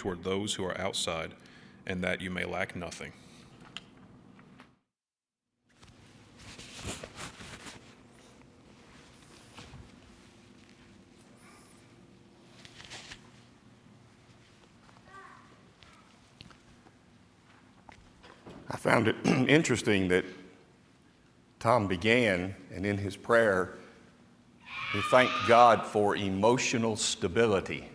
toward those who are outside, and that you may lack nothing. I found it interesting that Tom began, and in his prayer, he thanked God for emotional stability,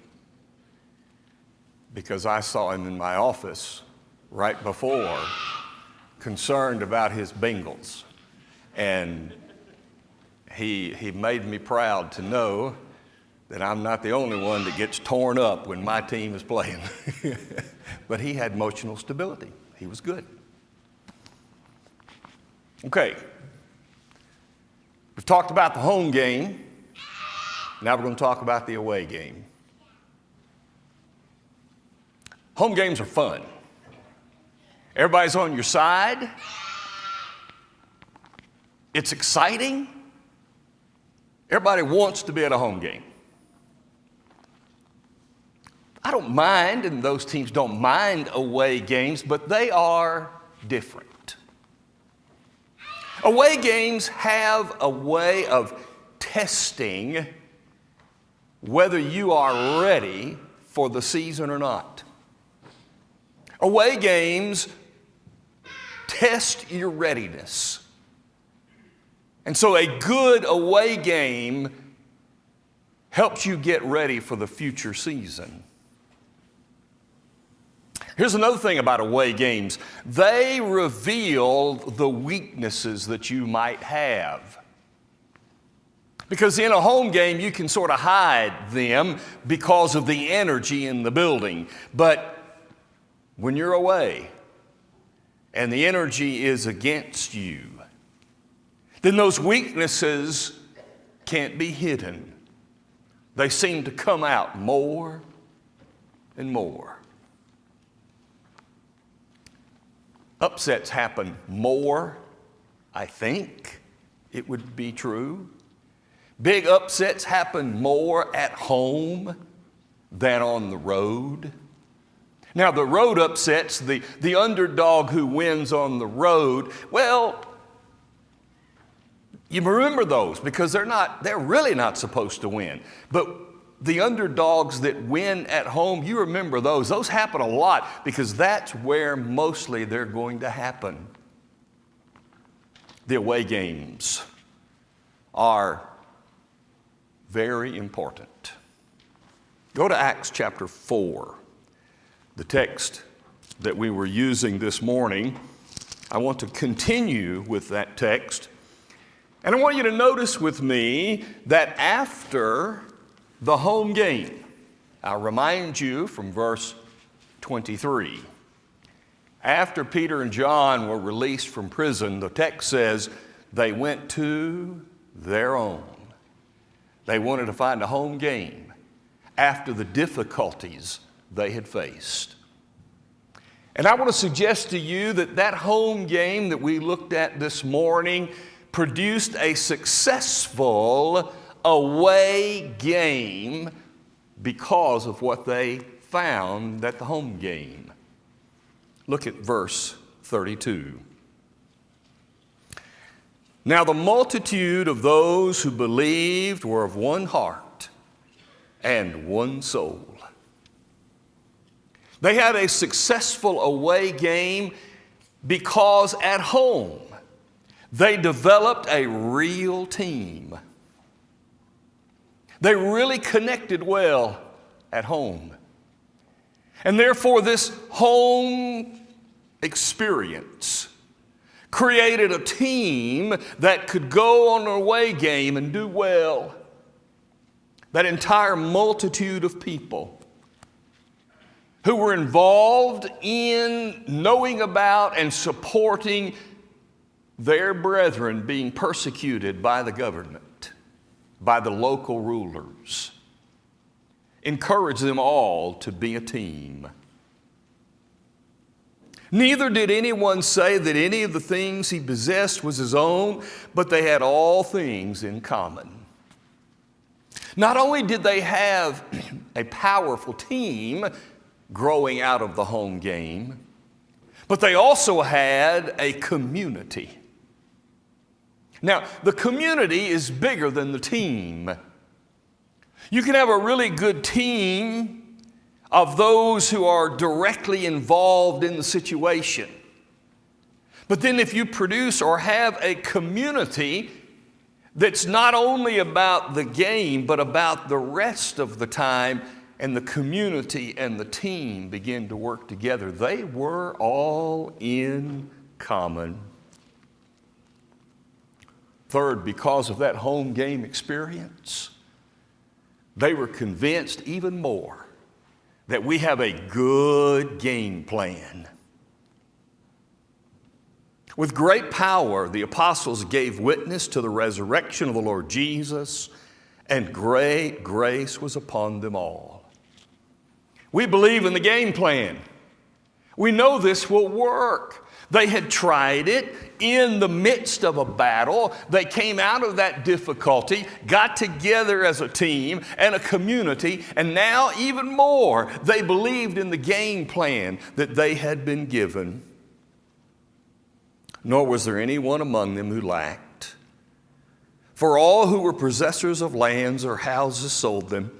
because I saw him in my office right before, concerned about his Bengals. And he made me proud to know that I'm not the only one that gets torn up when my team is playing. But he had emotional stability. He was good. Okay, we've talked about the home game. Now we're going to talk about the away game. Home games are fun. Everybody's on your side. It's exciting. Everybody wants to be at a home game. I don't mind, and those teams don't mind away games, but they are different. Away games have a way of testing whether you are ready for the season or not. Away games test your readiness. And so a good away game helps you get ready for the future season. Here's another thing about away games. They reveal the weaknesses that you might have. Because in a home game, you can sort of hide them because of the energy in the building. But when you're away and the energy is against you, then those weaknesses can't be hidden. They seem to come out more and more. Upsets happen more, I think it would be true. Big upsets happen more at home than on the road. Now, the road upsets, the underdog who wins on the road, well, you remember those because they're really not supposed to win. But the underdogs that win at home, you remember those. Those happen a lot because that's where mostly they're going to happen. The away games are very important. Go to Acts chapter 4, the text that we were using this morning. I want to continue with that text. And I want you to notice with me that after the home game, I'll remind you from verse 23. After Peter and John were released from prison, the text says they went to their own. They wanted to find a home game after the difficulties they had faced. And I want to suggest to you that that home game that we looked at this morning produced a successful away game because of what they found at the home game. Look at verse 32. Now the multitude of those who believed were of one heart and one soul. They had a successful away game because at home they developed a real team. They really connected well at home. And therefore, this home experience created a team that could go on an away game and do well. That entire multitude of people who were involved in knowing about and supporting their brethren being persecuted by the government, by the local rulers. Encourage them all to be a team. Neither did anyone say that any of the things he possessed was his own, but they had all things in common. Not only did they have a powerful team, growing out of the home game, but they also had a community. Now, the community is bigger than the team. You can have a really good team of those who are directly involved in the situation. But then if you produce or have a community that's not only about the game, but about the rest of the time, and the community and the team begin to work together, they were all in common. Third, because of that home game experience, they were convinced even more that we have a good game plan. With great power, the apostles gave witness to the resurrection of the Lord Jesus, and great grace was upon them all. We believe in the game plan. We know this will work. They had tried it in the midst of a battle. They came out of that difficulty, got together as a team and a community, and now even more, they believed in the game plan that they had been given. Nor was there anyone among them who lacked. For all who were possessors of lands or houses sold them,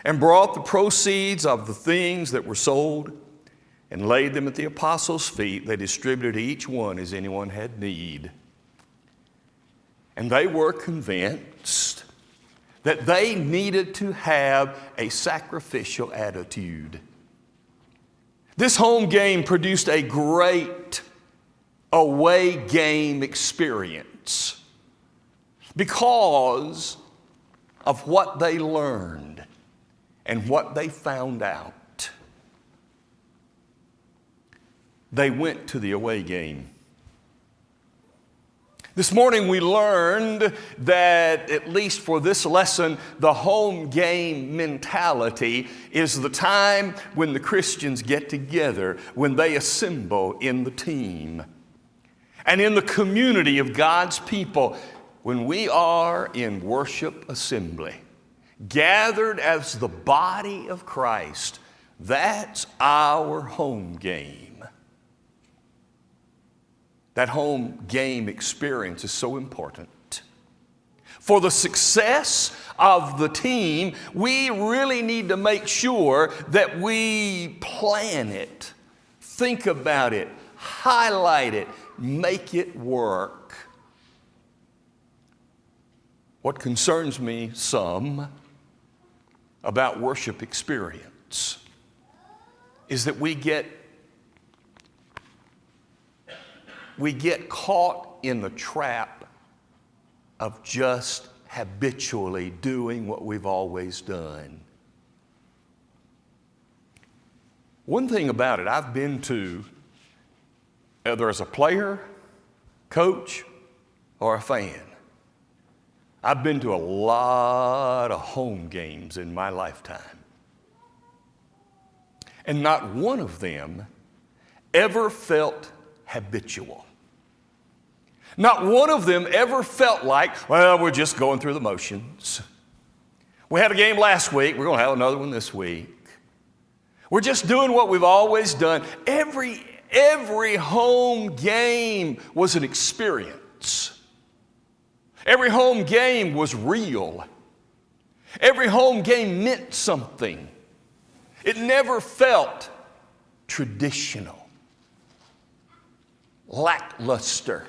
and brought the proceeds of the things that were sold, and laid them at the apostles' feet. They distributed to each one as anyone had need. And they were convinced that they needed to have a sacrificial attitude. This home game produced a great away game experience because of what they learned and what they found out. They went to the away game. This morning we learned that, at least for this lesson, the home game mentality is the time when the Christians get together, when they assemble in the team. And in the community of God's people, when we are in worship assembly, gathered as the body of Christ, that's our home game. That home game experience is so important. For the success of the team, we really need to make sure that we plan it, think about it, highlight it, make it work. What concerns me some about worship experience is that we get caught in the trap of just habitually doing what we've always done. One thing about it, I've been to, whether as a player, coach, or a fan, I've been to a lot of home games in my lifetime. And not one of them ever felt habitual. Not one of them ever felt like, well, we're just going through the motions. We had a game last week, we're going to have another one this week. We're just doing what we've always done. Every home game was an experience. Every home game was real. Every home game meant something. It never felt traditional, lackluster.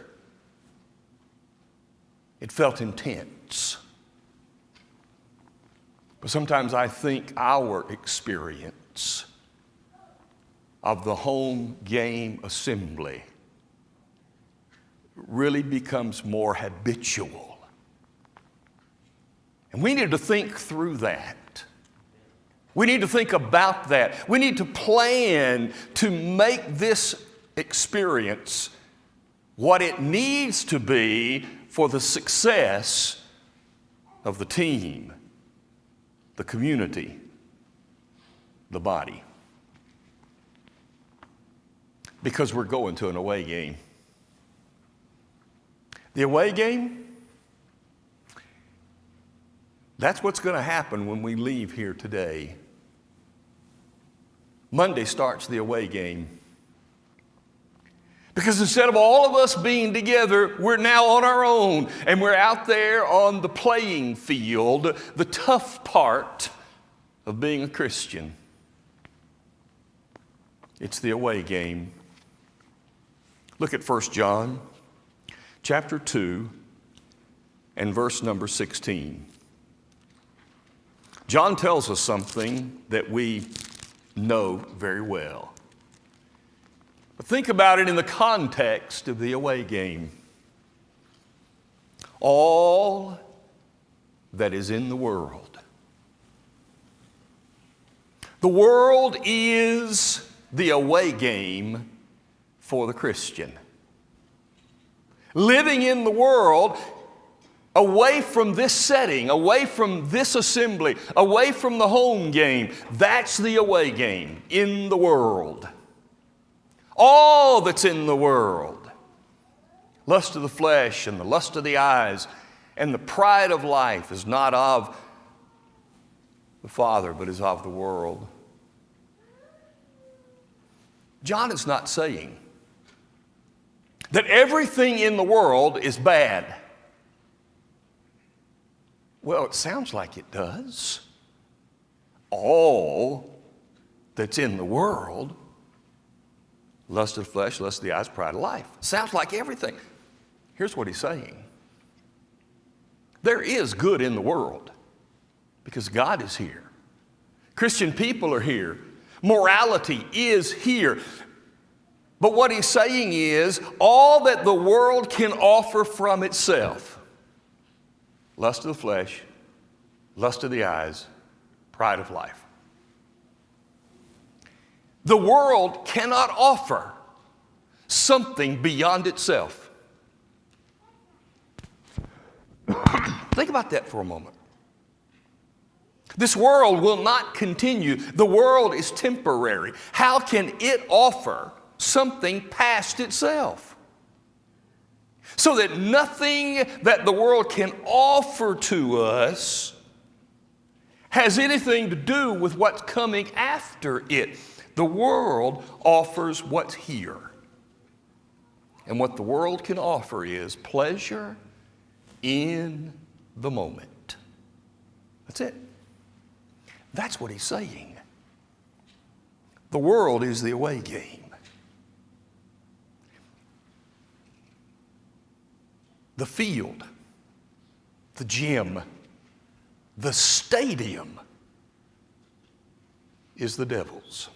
It felt intense. But sometimes I think our experience of the home game assembly really becomes more habitual. And we need to think through that. We need to think about that. We need to plan to make this experience what it needs to be for the success of the team, the community, the body. Because we're going to an away game. The away game, that's what's going to happen when we leave here today. Monday starts the away game. Because instead of all of us being together, we're now on our own, and we're out there on the playing field, the tough part of being a Christian. It's the away game. Look at 1 John chapter 2 and verse number 16. John tells us something that we know very well. But think about it in the context of the away game. All that is in the world. The world is the away game for the Christian. Living in the world, away from this setting, away from this assembly, away from the home game, that's the away game in the world. All that's in the world, lust of the flesh and the lust of the eyes and the pride of life is not of the Father, but is of the world. John is not saying that everything in the world is bad. Well, it sounds like it does. All that's in the world, lust of the flesh, lust of the eyes, pride of life. Sounds like everything. Here's what he's saying. There is good in the world because God is here. Christian people are here. Morality is here. But what he's saying is all that the world can offer from itself, lust of the flesh, lust of the eyes, pride of life. The world cannot offer something beyond itself. Think about that for a moment. This world will not continue. The world is temporary. How can it offer something past itself? So that nothing that the world can offer to us has anything to do with what's coming after it. The world offers what's here. And what the world can offer is pleasure in the moment. That's it. That's what he's saying. The world is the away game. The field, the gym, the stadium is the devil's.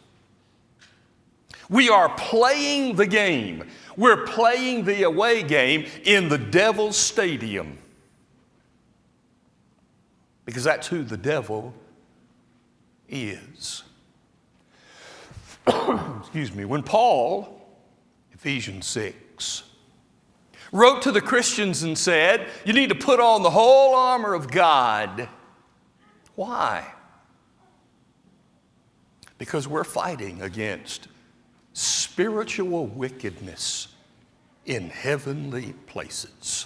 We are playing the game. We're playing the away game in the devil's stadium. Because that's who the devil is. Excuse me. When Paul, Ephesians 6, wrote to the Christians and said, you need to put on the whole armor of God. Why? Because we're fighting against spiritual wickedness in heavenly places.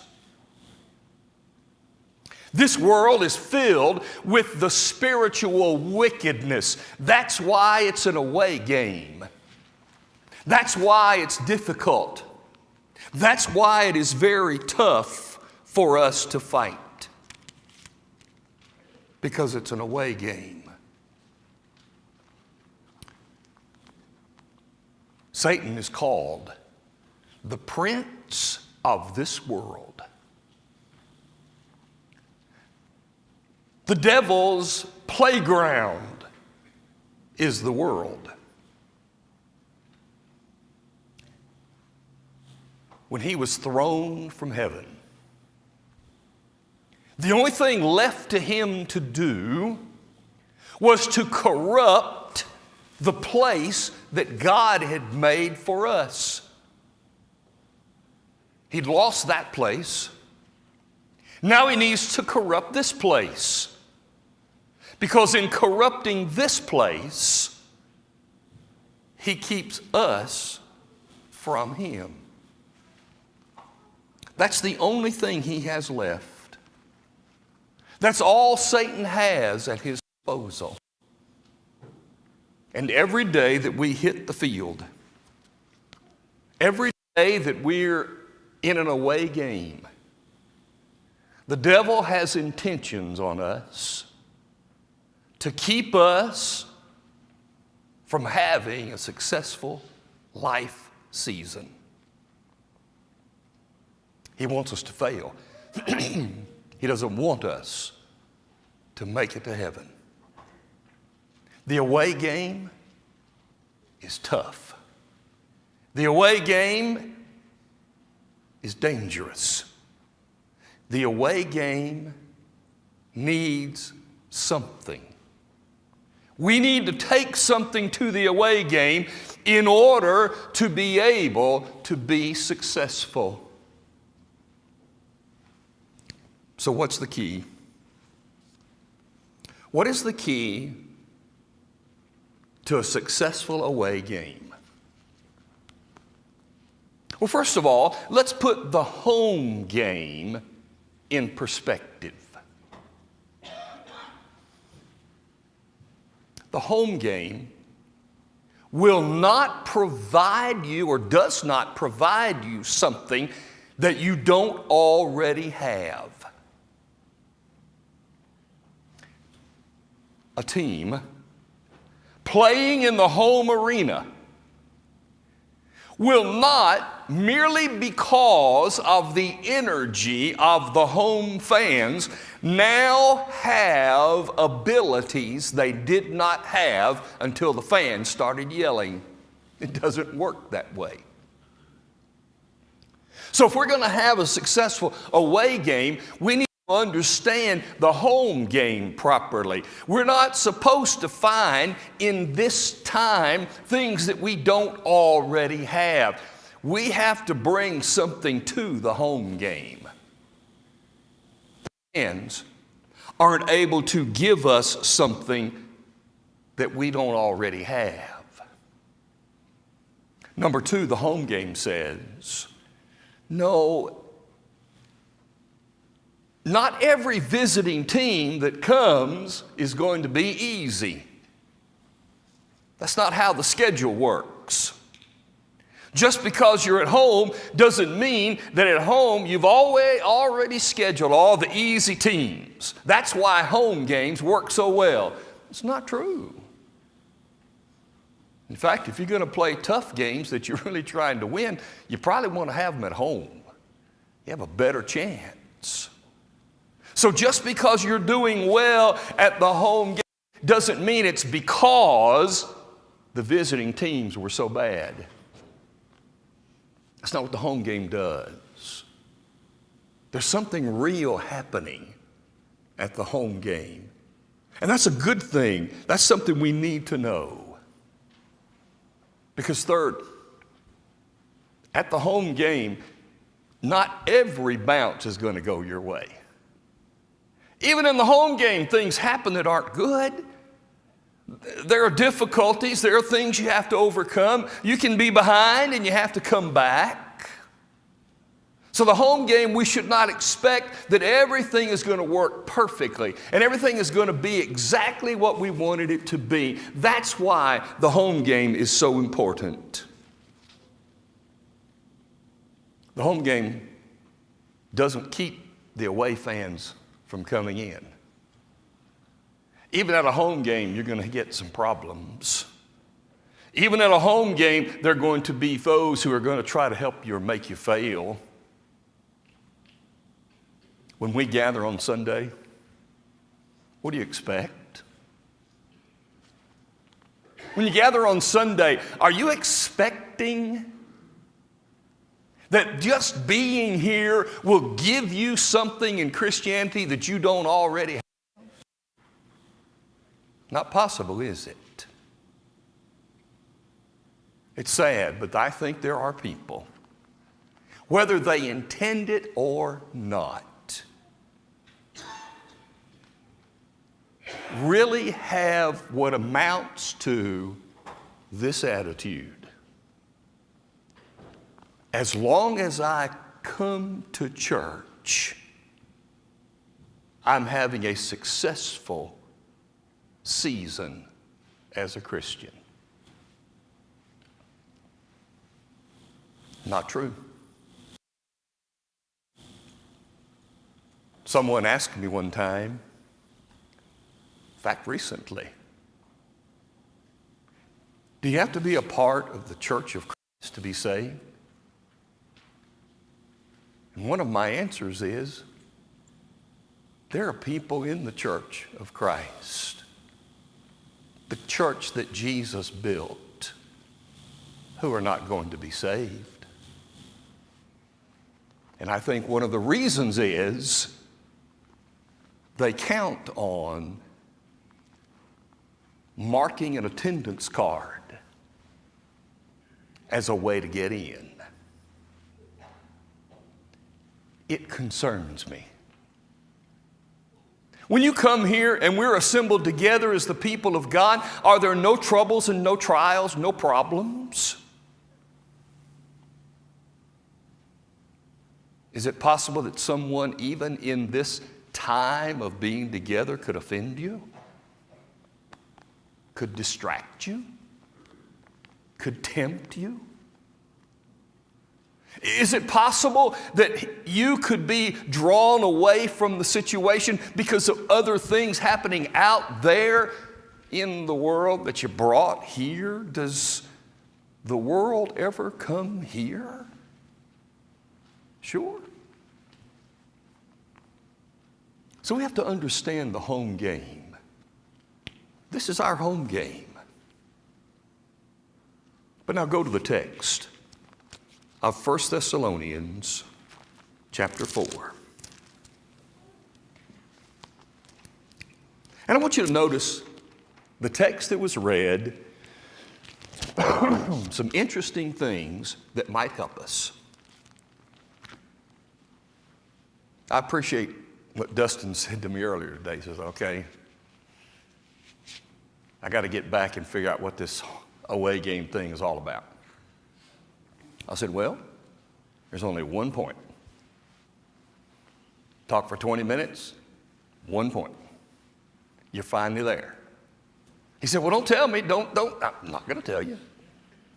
This world is filled with the spiritual wickedness. That's why it's an away game. That's why it's difficult. That's why it is very tough for us to fight. Because it's an away game. Satan is called the prince of this world. The devil's playground is the world. When he was thrown from heaven, the only thing left to him to do was to corrupt the place that God had made for us. He'd lost that place. Now he needs to corrupt this place. Because in corrupting this place, he keeps us from him. That's the only thing he has left. That's all Satan has at his disposal. And every day that we hit the field, every day that we're in an away game, the devil has intentions on us to keep us from having a successful life season. He wants us to fail. He doesn't want us to make it to heaven. The away game is tough. The away game is dangerous. The away game needs something. We need to take something to the away game in order to be able to be successful. So what's the key? What is the key to a successful away game? Well, first of all, let's put the home game in perspective. The home game will not provide you or does not provide you something that you don't already have. A team playing in the home arena will not, merely because of the energy of the home fans, now have abilities they did not have until the fans started yelling. It doesn't work that way. So if we're going to have a successful away game, we need to understand the home game properly. We're not supposed to find in this time things that we don't already have. We have to bring something to the home game. The fans aren't able to give us something that we don't already have. Number two, the home game says, no, not every visiting team that comes is going to be easy. That's not how the schedule works. Just because you're at home doesn't mean that at home you've already scheduled all the easy teams. That's why home games work so well. It's not true. In fact, if you're going to play tough games that you're really trying to win, you probably want to have them at home. You have a better chance. So just because you're doing well at the home game doesn't mean it's because the visiting teams were so bad. That's not what the home game does. There's something real happening at the home game. And that's a good thing. That's something we need to know. Because third, at the home game, not every bounce is going to go your way. Even in the home game, things happen that aren't good. There are difficulties. There are things you have to overcome. You can be behind and you have to come back. So the home game, we should not expect that everything is going to work perfectly and everything is going to be exactly what we wanted it to be. That's why the home game is so important. The home game doesn't keep the away fans from coming in. Even at a home game, you're going to get some problems. Even at a home game, there are going to be foes who are going to try to help you or make you fail. When we gather on Sunday, what do you expect? When you gather on Sunday, are you expecting that just being here will give you something in Christianity that you don't already have? Not possible, is it? It's sad, but I think there are people, whether they intend it or not, really have what amounts to this attitude. As long as I come to church, I'm having a successful season as a Christian. Not true. Someone asked me one time, in fact recently, do you have to be a part of the Church of Christ to be saved? And one of my answers is, there are people in the Church of Christ, the church that Jesus built, who are not going to be saved. And I think one of the reasons is they count on marking an attendance card as a way to get in. It concerns me. When you come here and we're assembled together as the people of God, are there no troubles and no trials, no problems? Is it possible that someone, even in this time of being together, could offend you? Could distract you? Could tempt you? Is it possible that you could be drawn away from the situation because of other things happening out there in the world that you brought here? Does the world ever come here? Sure. So we have to understand the home game. This is our home game. But now go to the text of 1 Thessalonians chapter 4. And I want you to notice the text that was read, some interesting things that might help us. I appreciate what Dustin said to me earlier today. He says, okay, I got to get back and figure out what this away game thing is all about. I said, well, there's only one point. Talk for 20 minutes, one point. You're finally there. He said, well, don't tell me. Don't. I'm not going to tell you.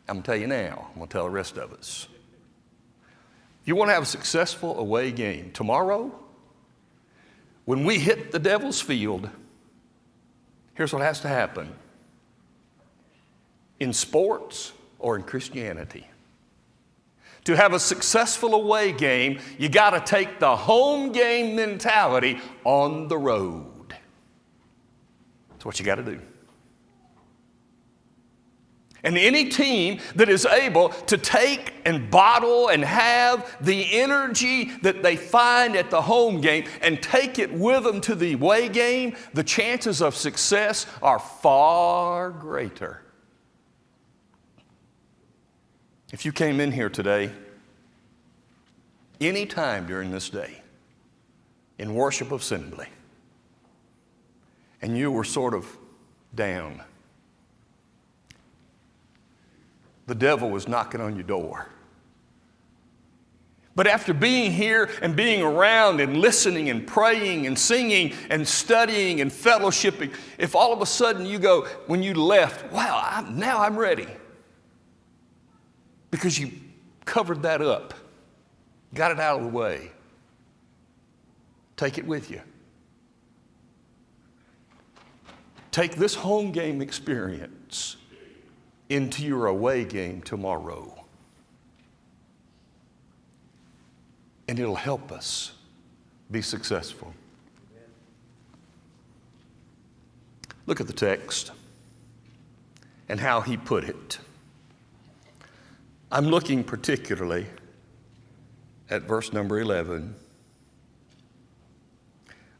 I'm going to tell you now. I'm going to tell the rest of us. If you want to have a successful away game tomorrow, when we hit the devil's field, here's what has to happen. In sports or in Christianity, to have a successful away game, you got to take the home game mentality on the road. That's what you got to do. And any team that is able to take and bottle and have the energy that they find at the home game and take it with them to the away game, the chances of success are far greater. If you came in here today, any time during this day, in worship assembly, and you were sort of down, the devil was knocking on your door. But after being here and being around and listening and praying and singing and studying and fellowshipping, if all of a sudden you go, when you left, wow, now I'm ready. Because you covered that up, got it out of the way. Take it with you. Take this home game experience into your away game tomorrow. And it'll help us be successful. Look at the text and how he put it. I'm looking particularly at verse number 11.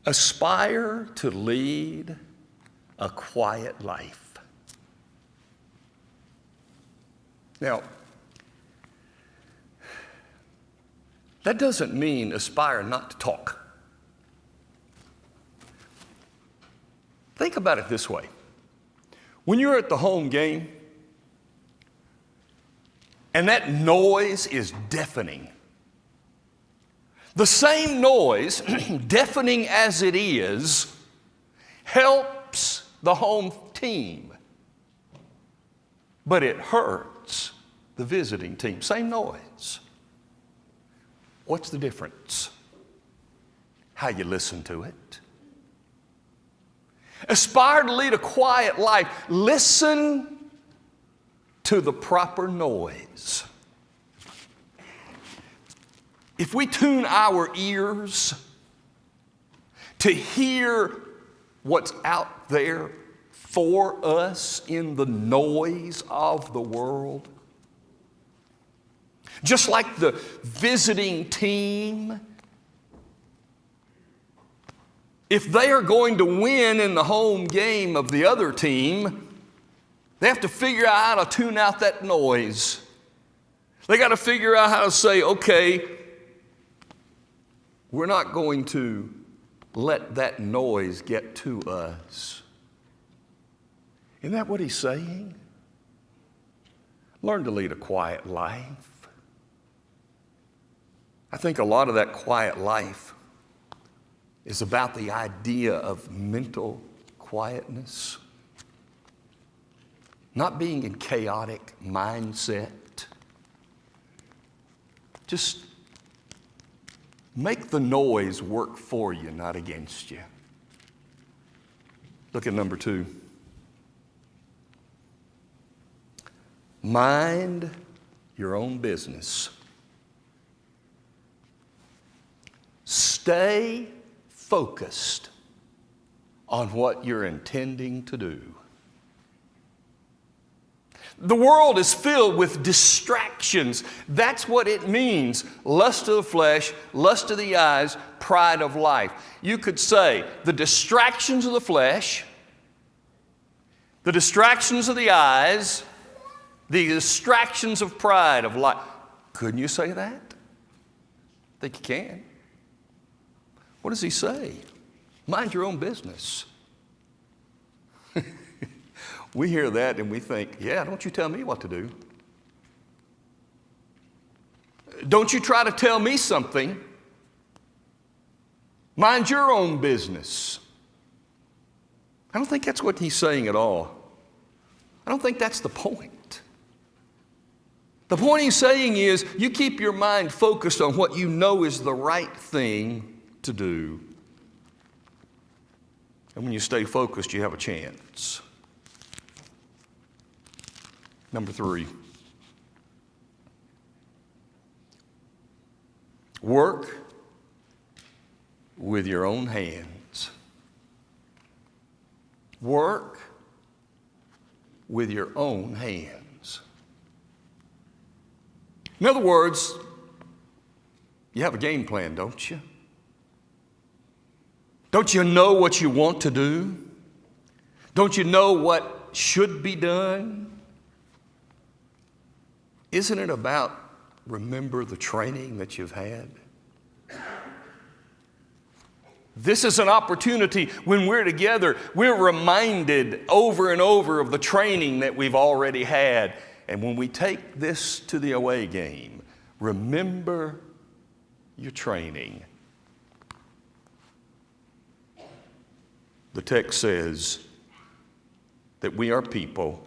Aspire to lead a quiet life. Now, that doesn't mean aspire not to talk. Think about it this way. When you're at the home game, and that noise is deafening. The same noise, deafening as it is, helps the home team. But it hurts the visiting team. Same noise. What's the difference? How you listen to it. Aspire to lead a quiet life. Listen to the proper noise. If we tune our ears to hear what's out there for us in the noise of the world, just like the visiting team, if they are going to win in the home game of the other team, they have to figure out how to tune out that noise. They got to figure out how to say, okay, we're not going to let that noise get to us. Isn't that what he's saying? Learn to lead a quiet life. I think a lot of that quiet life is about the idea of mental quietness. Not being in chaotic mindset. Just make the noise work for you, not against you. Look at number 2. Mind your own business. Stay focused on what you're intending to do. The world is filled with distractions. That's what it means. Lust of the flesh, lust of the eyes, pride of life. You could say the distractions of the flesh, the distractions of the eyes, the distractions of pride of life. Couldn't you say that? I think you can. What does he say? Mind your own business. We hear that and we think, yeah, don't you tell me what to do. Don't you try to tell me something. Mind your own business. I don't think that's what he's saying at all. I don't think that's the point. The point he's saying is you keep your mind focused on what you know is the right thing to do. And when you stay focused, you have a chance. Number 3. Work with your own hands. Work with your own hands. In other words, you have a game plan, don't you? Don't you know what you want to do? Don't you know what should be done? Isn't it about remember the training that you've had? This is an opportunity when we're together, we're reminded over and over of the training that we've already had. And when we take this to the away game, remember your training. The text says that we are people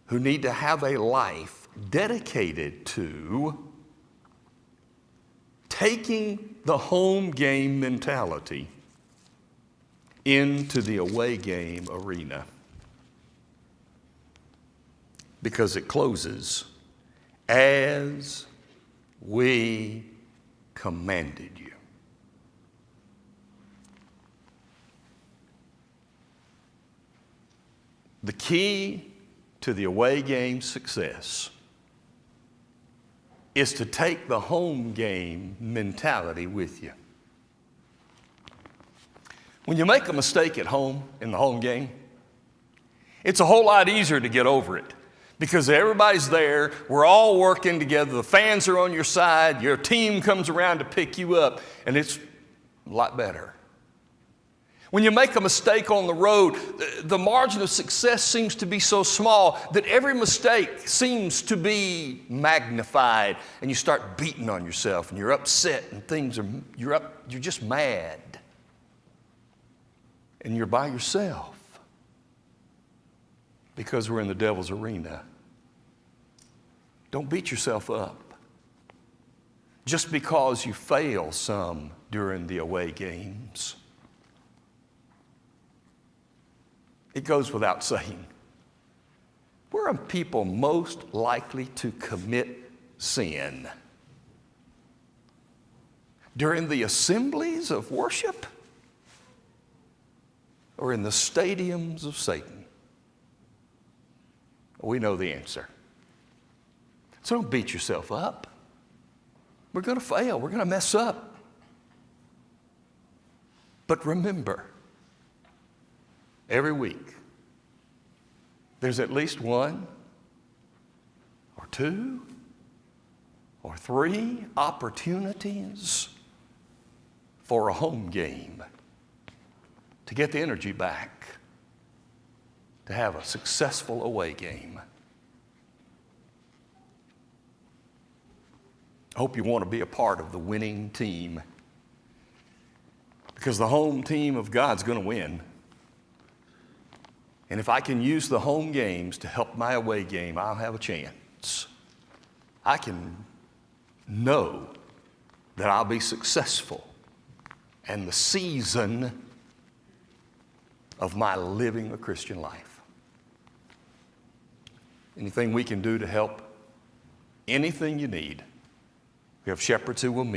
who need to have a life dedicated to taking the home game mentality into the away game arena. Because it closes, as we commanded you. The key to the away game success is to take the home game mentality with you. When you make a mistake at home in the home game, it's a whole lot easier to get over it because everybody's there, we're all working together, the fans are on your side, your team comes around to pick you up, and it's a lot better. When you make a mistake on the road, the margin of success seems to be so small that every mistake seems to be magnified, and you start beating on yourself, and you're upset, and you're just mad, and you're by yourself because we're in the devil's arena. Don't beat yourself up just because you fail some during the away games. It goes without saying. Where are people most likely to commit sin? During the assemblies of worship or in the stadiums of Satan? We know the answer. So don't beat yourself up. We're going to fail. We're going to mess up. But remember, every week, there's at least one or two or three opportunities for a home game to get the energy back, to have a successful away game. I hope you want to be a part of the winning team, because the home team of God's going to win. And if I can use the home games to help my away game, I'll have a chance. I can know that I'll be successful, and the season of my living a Christian life. Anything we can do to help, anything you need, we have shepherds who will meet.